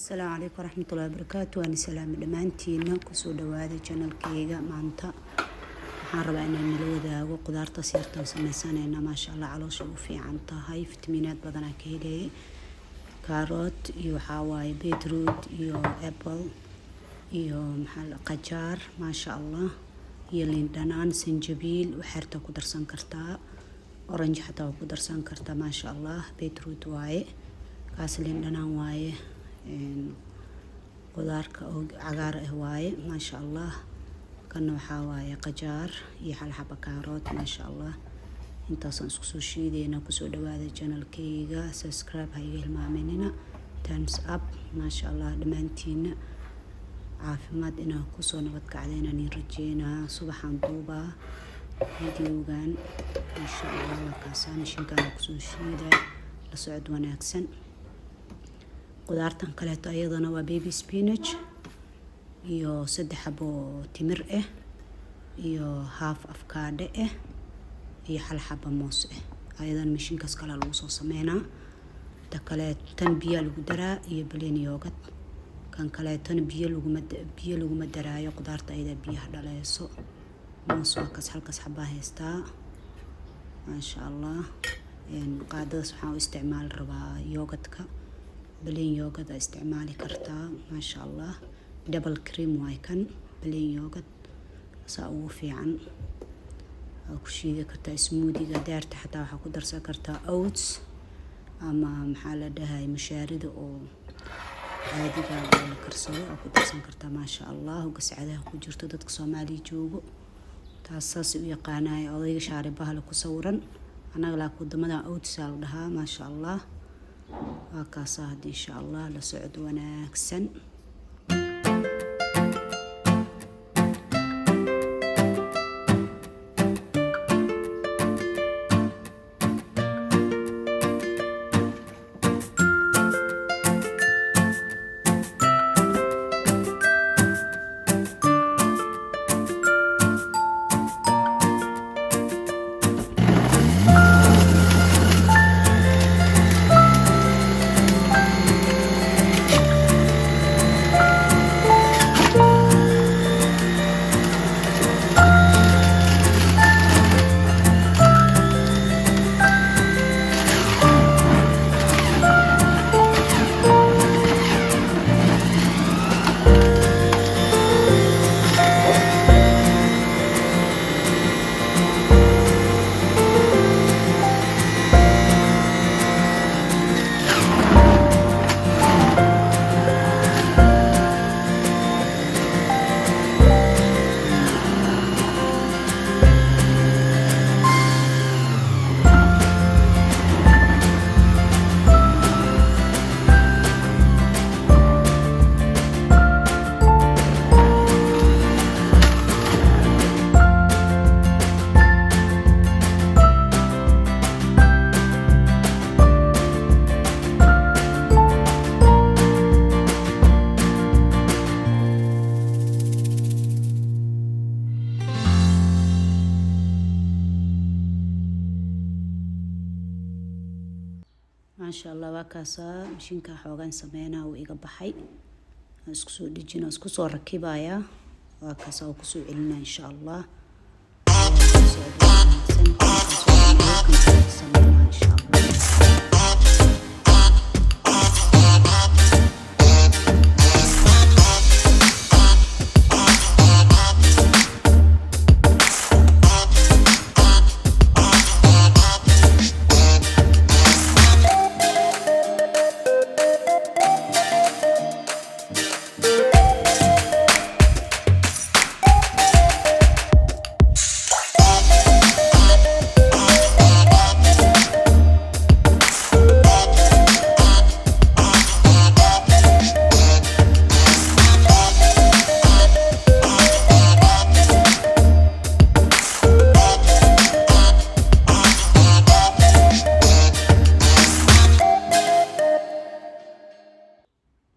السلام عليكم ورحمة الله وبركاته. أنا سلام دمانتينا كسو دوادا channel كيغا مانتا waxaan rabaa inaan nala wadaago qudaarta siirtan samaysanayna ma sha Allah caloosha u fiican tahay fitamiinaad badan ka helay carrot iyo waxa waaye beetroot iyo apple iyo qajaar ma sha Allah iyo liin dhanaan sanjabiil waxaad ku darsan kartaa orange xataa ku darsan kartaa ma sha Allah beetroot waaye kaas liin dhanaan waaye qudaarka oo cagaar ah waaye ma sha Allah kana waxa waaye qajaar iyo hal xabo carrot ma sha Allah intaas aan isku soo shiideena ku soo dhawaada channel-kayga subscribe ha iga hilmaaminina thumbs up ma sha Allah dhamaantiina caafimaad inaan ku soo nabad kacdayna in rajeena subaxan duuba videogan ma sha Allah ka saamishinkan ku soo shiiday la socod wanaagsan qudaartan kale ayadana waa baby spinach iyo 3 xabo timir ah iyo half avocado ah iyo hal xabo moos ah ayadan mishinkaas kala lagu soo sameeyna ta kale tan biyo lagu daraa iyo plain yogurt kan kale tan biyo lagu madaraayo qudaarta ayada biyaha dhalayso moos waa kas halkaas xabo haystaa ma sha Allah qaadadaas waxaan u isticmaal rabaa yogurtka plain yogurt isticmaali kartaa ma sha Allah double cream way kan plain yogurt saa ugu fiican ku shiidi kartaa smoothie-ga daarta xataa waxa ku darsan kartaa oats ama maxaa la dhahay mushaarida oo caadiga la karsado ku darsan kartaa ma sha Allah gasacadaha ku jirto dadka Soomaaliya joogo taasas u yaqaanay odayga shaaribaha la ku sawiran anaga la ku damada oats la dhahaa ma sha Allah waa kaas hadii insha Allah la socod wanaagsan ما شاء الله وكاسا مشينكا حوغان سمينا وإيقا بحي اسكسو ديجينا اسكسو ركيبايا وكاسا وكسو علنا إن شاء الله إن شاء الله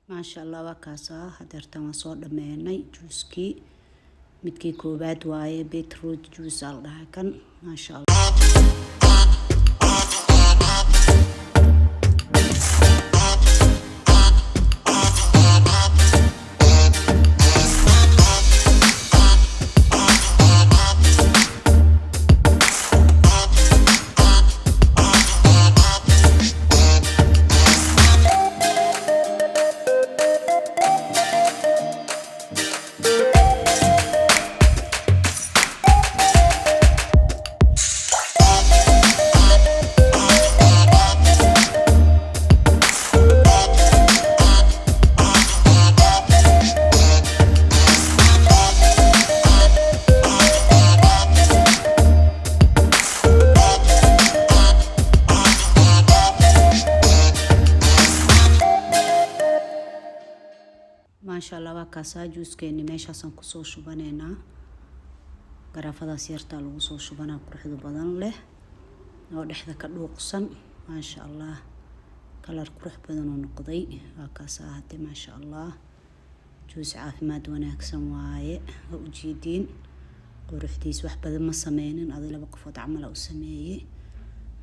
ما شاء الله وكاسا هدرتان وصور دميني جوسكي مدكي كوباد واي بيتروت جوس على كان ما شاء الله ما شاء الله waa kaasaa juuskeeni meeshaasaan kusoo shubaneynaa garaafadaas yartaa lagu soo shubanaa quruxda badan leh oo dhexda ka dhuuqsan ما شاء الله كلر قروح badan oo noqday waa kaasaa hadda ما شاء الله juus caafimaad wanaagsan waaye oo u jeedin quruxdiis wax badan ma sameynin adii laba qofood camal u sameeyay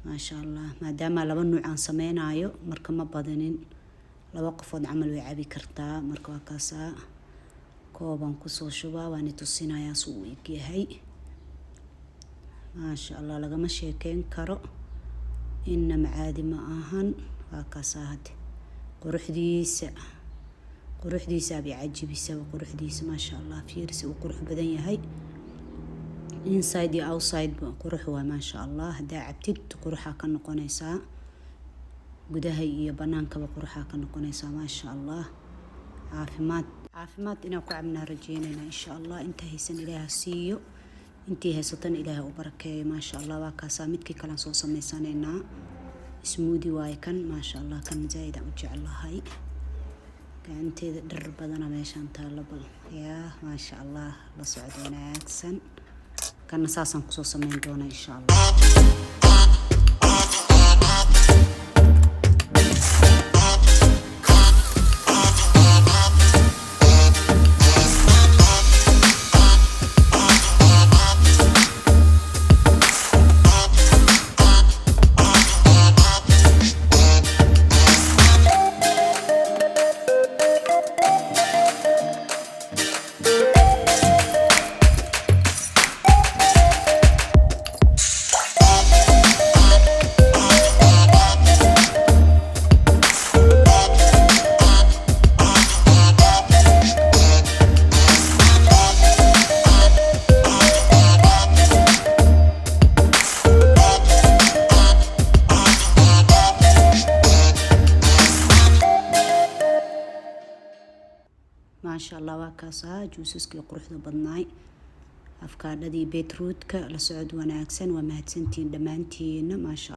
ما شاء الله maadaama laba nooc aan sameynayo marka ma badanin laba qofood camal way cabi kartaa marka waa kaasaa kooban ku soo shubaa waan tusinayaa suu u eg yahay ما شاء الله lagama sheekeyn karo inna macaadi ma ahan waa kaasaa hadda quruxdiisa abi cajibisa quruxdiisa ما شاء الله fiirsi uu qurux badan yahay inside iyo outside qurux waa ما شاء الله hadaa cabtid quruxa ka noqonaysaa gudaha iyo banaankaba quruxa ka noqonaysaa ما شاء الله caafimaad inaan ku cabnaa rajeynayna insha Allah inta haysan Ilaahay siiyo intii haysatan Ilaahay u barakeeyo ما شاء الله waa kaasaa midkii kala soo sameysanaynaa smoothie waay kan ما شاء الله kan zaid aan u jecelahay gacanteeda dhar badan meeshan taalo bal yaa ما شاء الله la socod wanaagsan kan saasan ku soo sameyn doona insha Allah ما شاء الله waa kaasaa juusaskii quruxda badnaay afkaadhadii beetroodka la socod wanaagsan waa mahadsantiin dhamaantiin ما شاء